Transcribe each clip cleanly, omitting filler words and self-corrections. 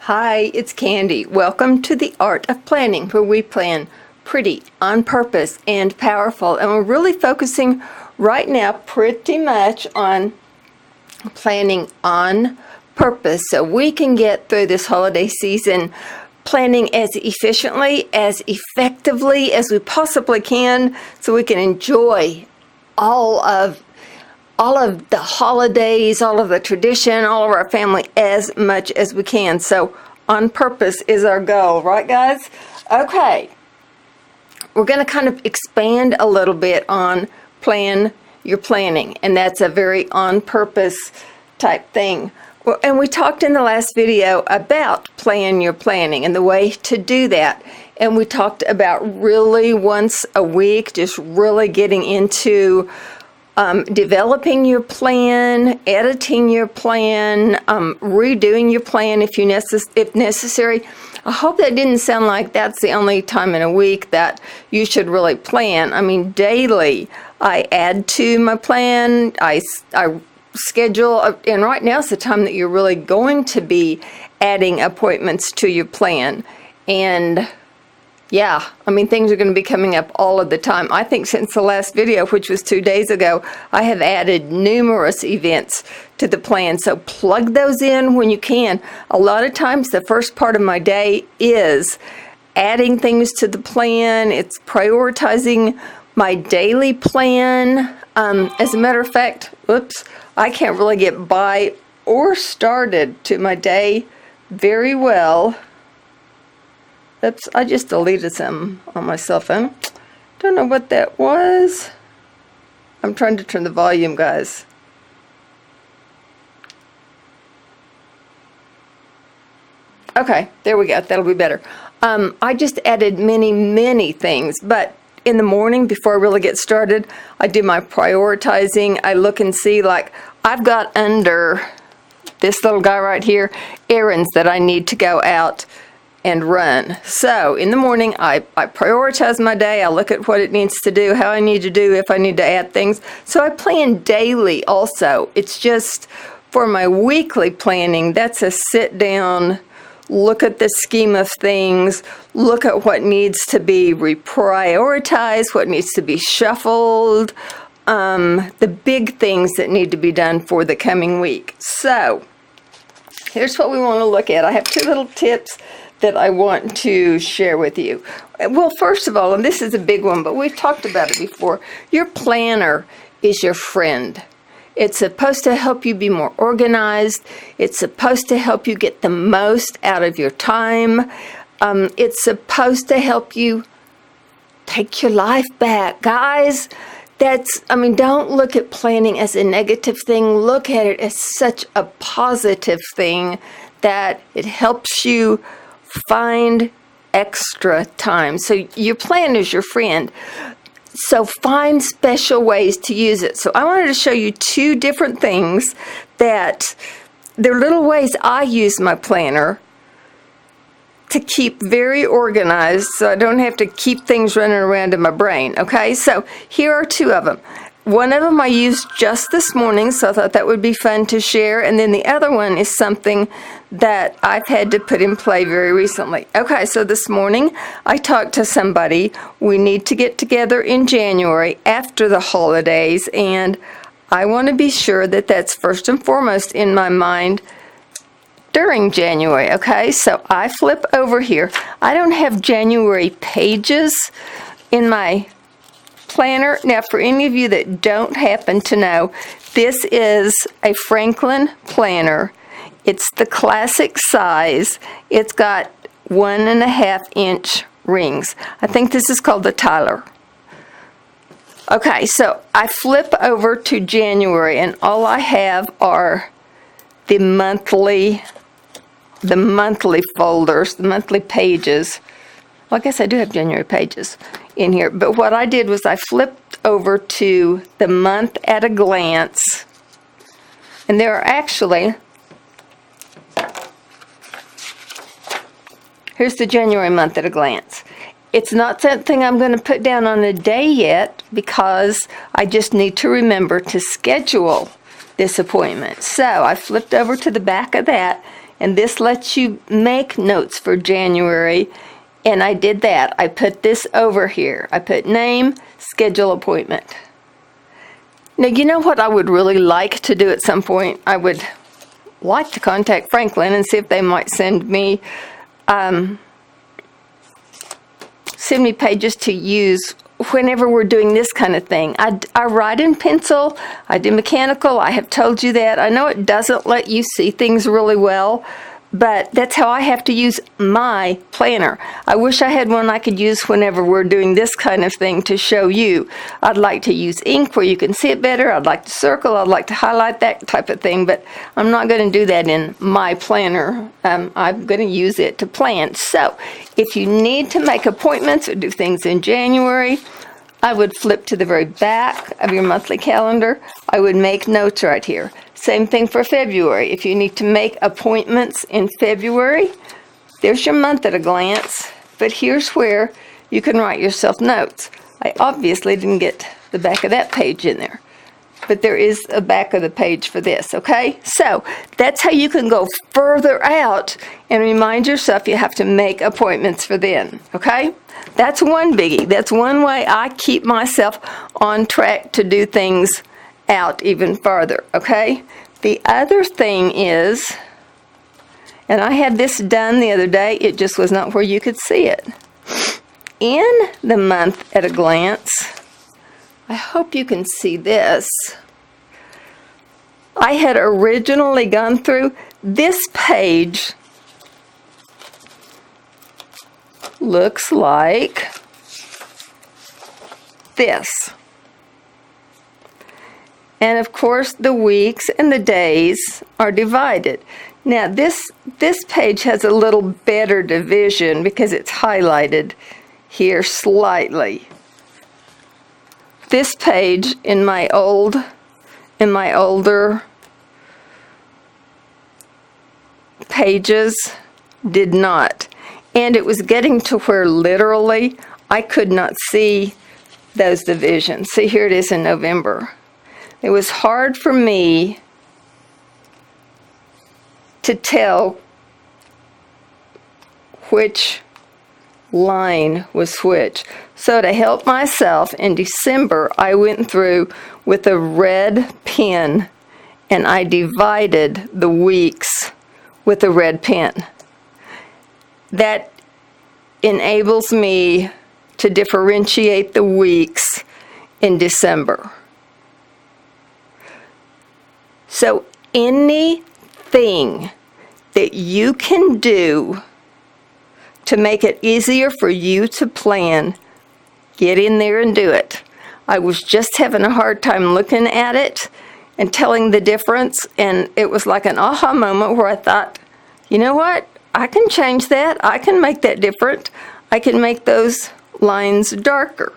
Hi, it's Candy. Welcome to the Art of Planning, where we plan pretty, on purpose, and powerful. And we're really focusing right now pretty much on planning on purpose so we can get through this holiday season planning as efficiently, as effectively as we possibly can, so we can enjoy all of the holidays, all of the tradition, all of our family as much as we can. So on purpose is our goal, right guys? Okay, we're going to kind of expand a little bit on plan your planning, and that's a very on purpose type thing. Well, and we talked in the last video about plan your planning and the way to do that. And we talked about really once a week, just really getting into developing your plan, editing your plan, redoing your plan if necessary. I hope that didn't sound like that's the only time in a week that you should really plan. I mean, daily I add to my plan, I schedule, and right now is the time that you're really going to be adding appointments to your plan. And yeah, I mean, things are going to be coming up all of the time. I think since the last video, which was 2 days ago, I have added numerous events to the plan. So plug those in when you can. A lot of times the first part of my day is adding things to the plan. It's prioritizing my daily plan. As a matter of fact, I can't really get by or started to my day very well. Oops, I just deleted some on my cell phone. Don't know what that was. I'm trying to turn the volume, guys. Okay, there we go. That'll be better. I just added many things, but in the morning before I really get started, I do my prioritizing. I look and see, like, I've got under this little guy right here, errands that I need to go out and run. So in the morning, I prioritize my day. I look at what it needs to do, how I need to do, if I need to add things. So I plan daily also. It's just for my weekly planning, that's a sit down, look at the scheme of things, look at what needs to be reprioritized, what needs to be shuffled, the big things that need to be done for the coming week. So here's what we want to look at. I have two little tips that I want to share with you. Well, first of all, and this is a big one, but we've talked about it before, your planner is your friend. It's supposed to help you be more organized. It's supposed to help you get the most out of your time. It's supposed to help you take your life back. Guys, don't look at planning as a negative thing. Look at it as such a positive thing that it helps you find extra time. So your plan is your friend. So find special ways to use it. So I wanted to show you two different things that they're little ways I use my planner to keep very organized so I don't have to keep things running around in my brain. Okay, so here are two of them. One of them I used just this morning, so I thought that would be fun to share. And then the other one is something that I've had to put in play very recently. Okay, so this morning I talked to somebody. We need to get together in January after the holidays, and I want to be sure that that's first and foremost in my mind during January. Okay, so I flip over here. I don't have January pages in my planner. Now, for any of you that don't happen to know, this is a Franklin planner. It's the classic size. It's got 1.5 inch rings. I think this is called the Tyler. Okay, so I flip over to January, and all I have are the monthly folders, the monthly pages. Well, I guess I do have January pages in here, but what I did was I flipped over to the month at a glance, and there are actually, here's the January month at a glance. It's not something I'm going to put down on a day yet because I just need to remember to schedule this appointment. So I flipped over to the back of that, and this lets you make notes for January. And I did that. I put this over here. I put name, schedule appointment. Now, you know what I would really like to do at some point? I would like to contact Franklin and see if they might send me pages to use whenever we're doing this kind of thing. I write in pencil, I do mechanical, I have told you that. I know it doesn't let you see things really well, but that's how I have to use my planner. I wish I had one I could use whenever we're doing this kind of thing to show you. I'd like to use ink where you can see it better. I'd like to circle, I'd like to highlight, that type of thing, but I'm not going to do that in my planner. I'm going to use it to plan. So if you need to make appointments or do things in January, I would flip to the very back of your monthly calendar. I would make notes right here. Same thing for February. If you need to make appointments in February, there's your month at a glance, but here's where you can write yourself notes. I obviously didn't get the back of that page in there, but there is a back of the page for this, okay? So that's how you can go further out and remind yourself you have to make appointments for then, okay? That's one biggie. That's one way I keep myself on track to do things out even farther, okay? The other thing is, and I had this done the other day, it just was not where you could see it. In the month at a glance, I hope you can see this. I had originally gone through this page. Looks like this. And of course the weeks and the days are divided. Now this page has a little better division because it's highlighted here slightly. This page in my older pages did not. And it was getting to where literally I could not see those divisions. See, here it is in November. It was hard for me to tell which line was which. So to help myself, in December, I went through with a red pen and I divided the weeks with a red pen. That enables me to differentiate the weeks in December. So anything that you can do to make it easier for you to plan, get in there and do it. I was just having a hard time looking at it and telling the difference, and it was like an aha moment where I thought, you know what? I can change that. I can make that different. I can make those lines darker.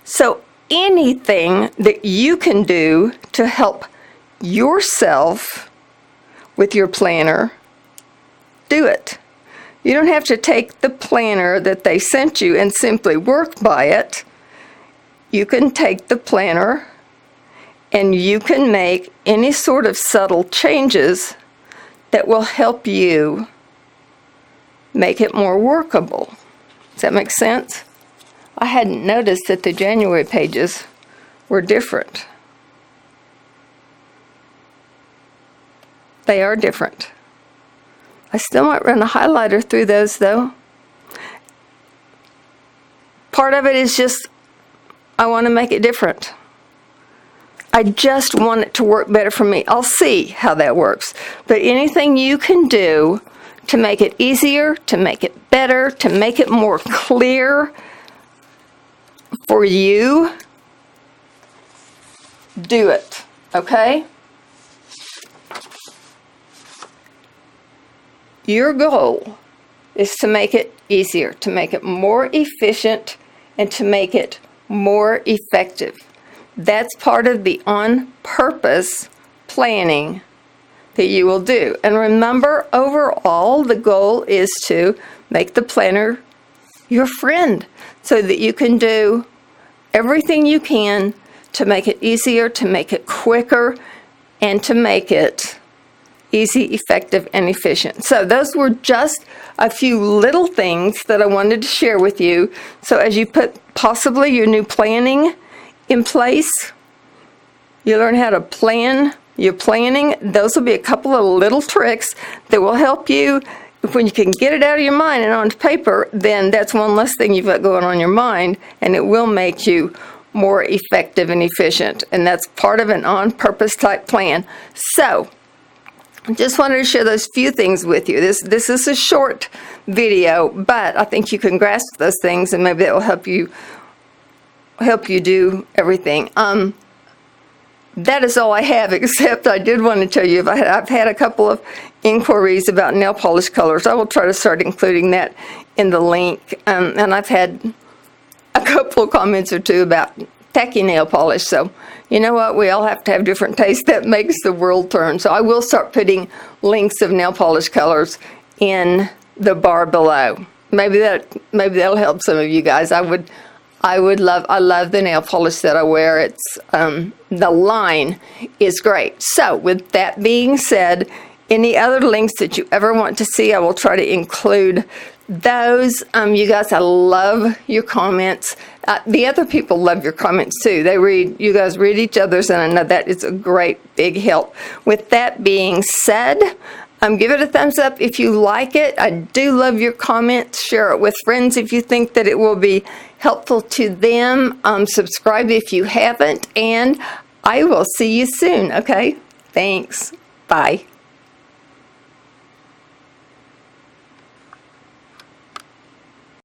So anything that you can do to help yourself with your planner, do it. You don't have to take the planner that they sent you and simply work by it. You can take the planner and you can make any sort of subtle changes that will help you make it more workable. Does that make sense? I hadn't noticed that the January pages were different. They are different. I still might run a highlighter through those though. Part of it is just, I want to make it different. I just want it to work better for me. I'll see how that works. But anything you can do to make it easier, to make it better, to make it more clear for you, do it, okay? Your goal is to make it easier, to make it more efficient, and to make it more effective. That's part of the on-purpose planning that you will do. And remember, overall, the goal is to make the planner your friend so that you can do everything you can to make it easier, to make it quicker, and to make it easy, effective, and efficient. So those were just a few little things that I wanted to share with you. So as you put possibly your new planning in place, you learn how to plan your planning. Those will be a couple of little tricks that will help you. When you can get it out of your mind and onto paper, then that's one less thing you've got going on in your mind, and it will make you more effective and efficient. And that's part of an on-purpose type plan. So just wanted to share those few things with you. This is a short video, but I think you can grasp those things, and maybe that will help you do everything. That is all I have, except I did want to tell you, I've had a couple of inquiries about nail polish colors. I will try to start including that in the link. And I've had a couple of comments or two about tacky nail polish. So, you know what? We all have to have different tastes. That makes the world turn. So I will start putting links of nail polish colors in the bar below. Maybe that'll help some of you guys. I love the nail polish that I wear. It's the line is great. So with that being said, any other links that you ever want to see, I will try to include those. You guys, I love your comments. The other people love your comments too. You guys read each other's, and I know that is a great big help. With that being said, give it a thumbs up if you like it. I do love your comments. Share it with friends if you think that it will be helpful to them. Subscribe if you haven't, and I will see you soon. Okay? Thanks. Bye.